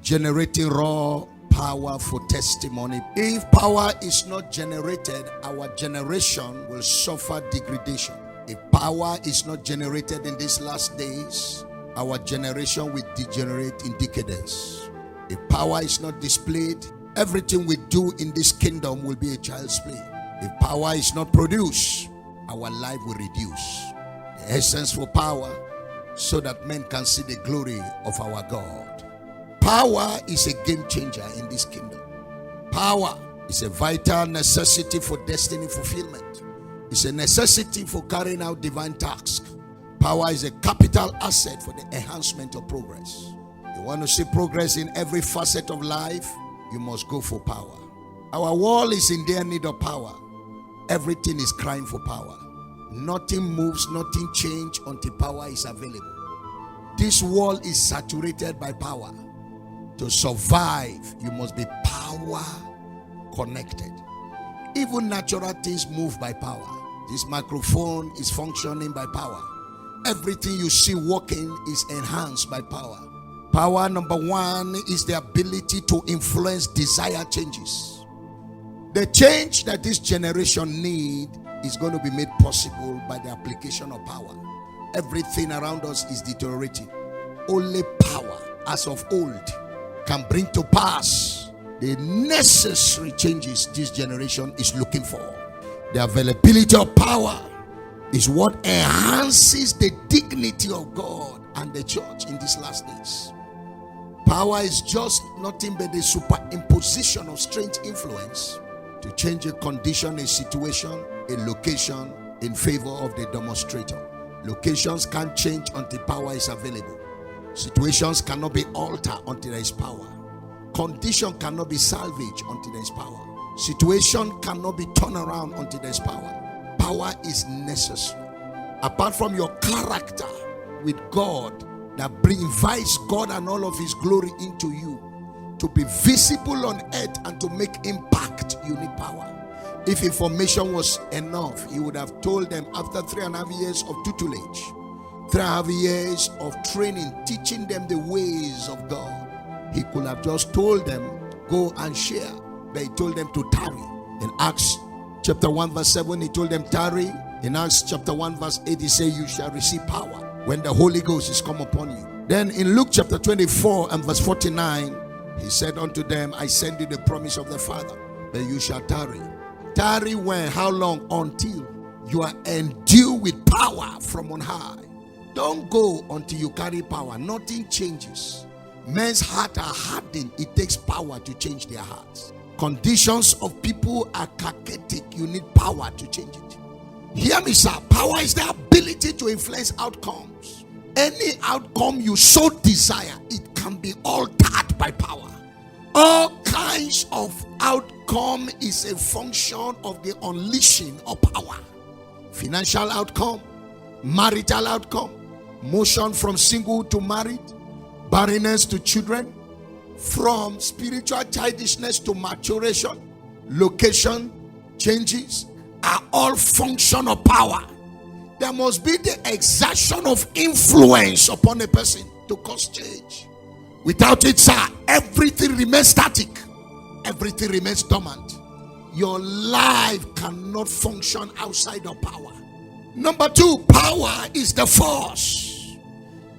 generating raw power for testimony. If power is not generated, our generation will suffer degradation. If power is not generated in these last days, our generation will degenerate in decadence. If power is not displayed, everything we do in this kingdom will be a child's play. If power is not produced, our life will reduce. The essence for power, so that men can see the glory of our God. Power is a game changer in this kingdom. Power is a vital necessity for destiny fulfillment. It's a necessity for carrying out divine tasks. Power is a capital asset for the enhancement of progress. You want to see progress in every facet of life, you must go for power. Our world is in their need of power. Everything is crying for power. Nothing moves, nothing changes until power is available. This world is saturated by power. To survive, you must be power connected. Even natural things move by power. This microphone is functioning by power. Everything you see working is enhanced by power. Power number one is the ability to influence desired changes. The change that this generation needs is going to be made possible by the application of power. Everything around us is deteriorating. Only power, as of old, can bring to pass the necessary changes this generation is looking for. The availability of power is what enhances the dignity of God and the church in these last days. Power is just nothing but the superimposition of strange influence to change a condition, a situation, a location in favor of the demonstrator. Locations can't change until power is available. Situations cannot be altered until there is power. Condition cannot be salvaged until there is power. Situation cannot be turned around until there is power. Power is necessary. Apart from your character with God that invites God and all of his glory into you, to be visible on earth and to make impact, you need power. If information was enough, he would have told them after 3.5 years of tutelage, 3.5 years of training, teaching them the ways of God. He could have just told them, go and share. But he told them to tarry. In Acts chapter 1 verse 7, he told them tarry. In Acts chapter 1 verse 8, he said, you shall receive power when the Holy Ghost is come upon you. Then in Luke chapter 24 and verse 49, he said unto them, I send you the promise of the Father, that you shall tarry. Tarry when? How long? Until you are endued with power from on high. Don't go until you carry power. Nothing changes. Men's hearts are hardened. It takes power to change their hearts. Conditions of people are chaotic. You need power to change it. Hear me, sir. Power is the ability to influence outcomes. Any outcome you so desire, it can be altered by power. All kinds of outcome is a function of the unleashing of power. Financial outcome, marital outcome, motion from single to married, barrenness to children, from spiritual childishness to maturation, location changes are all function of power. There must be the exertion of influence upon a person to cause change. Without it, sir, everything remains static. Everything remains dormant. Your life cannot function outside of power. Number two, power is the force.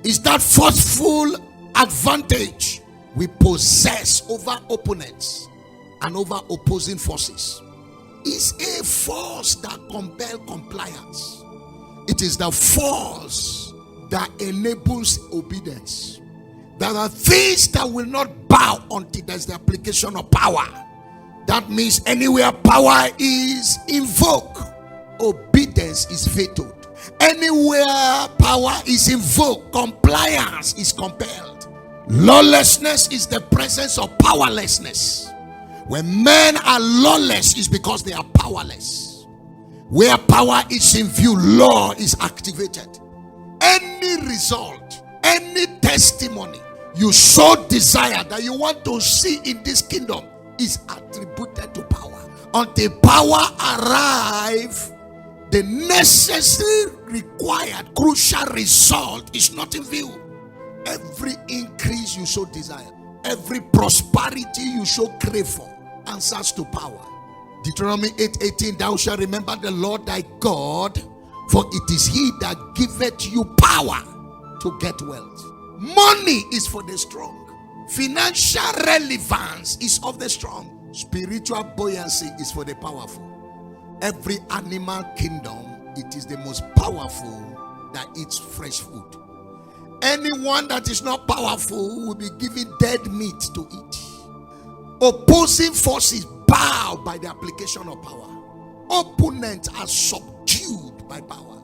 Is that forceful advantage we possess over opponents and over opposing forces. It's a force that compels compliance. It is the force that enables obedience. There are things that will not bow until there's the application of power. That means anywhere power is invoked, obedience is vetoed. Anywhere power is invoked, compliance is compelled. Lawlessness is the presence of powerlessness. When men are lawless, it's because they are powerless. Where power is in view, law is activated. Any result, any testimony you so desire that you want to see in this kingdom is attributed to power. Until power arrives, the necessary, required, crucial result is not in view. Every increase you so desire, Every prosperity you shall crave for answers to power. Deuteronomy 8:18, thou shalt remember the Lord thy God, for it is he that giveth you power to get wealth. Money is for the strong. Financial relevance is of the strong. Spiritual buoyancy is for the powerful. Every animal kingdom, it is the most powerful that eats fresh food. Anyone that is not powerful will be given dead meat to eat. Opposing forces bow by the application of power. Opponents are subdued by power.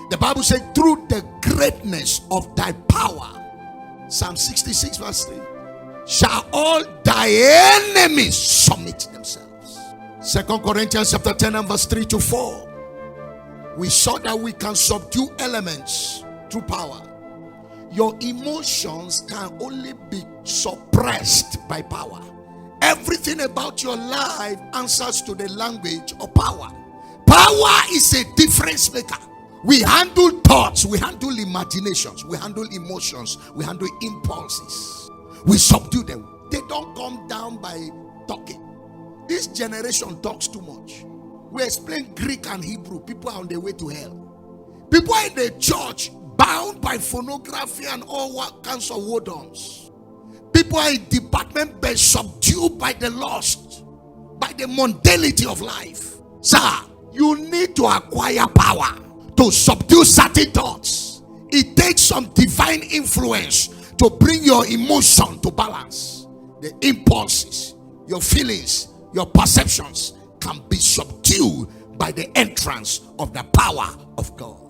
The Bible says, through the greatness of thy power, Psalm 66 verse 3, shall all thy enemies submit themselves. 2 Corinthians chapter 10 and verse 3 to 4. We saw that we can subdue elements through power. Your emotions can only be suppressed by power. Everything about your life answers to the language of power. Power is a difference maker. We handle thoughts, we handle imaginations, we handle emotions, we handle impulses. We subdue them. They don't come down by talking. This generation talks too much. We explain Greek and Hebrew. People are on their way to hell. People are in the church bound by pornography and all kinds of whoredoms. People are in department beds subdued by the lust, by the mundanity of life. Sir, you need to acquire power to subdue certain thoughts. It takes some divine influence to bring your emotion to balance. The impulses, your feelings, your perceptions can be subdued by the entrance of the power of God.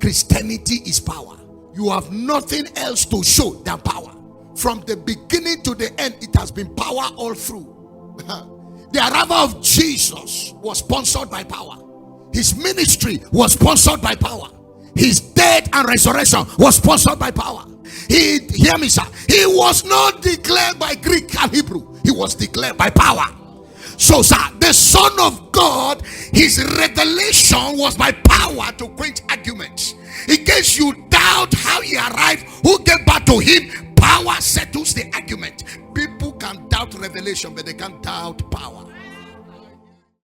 Christianity is power. You have nothing else to show than power. From the beginning to the end, it has been power all through. The arrival of Jesus was sponsored by power. His ministry was sponsored by power. His death and resurrection was sponsored by power. Hear me, sir. He was not declared by Greek and Hebrew. He was declared by power. So, sir, the Son of God, his revelation was by power to quench arguments. In case you doubt how he arrived, who gave birth to him, power settles the argument. People can doubt revelation, but they can't doubt power.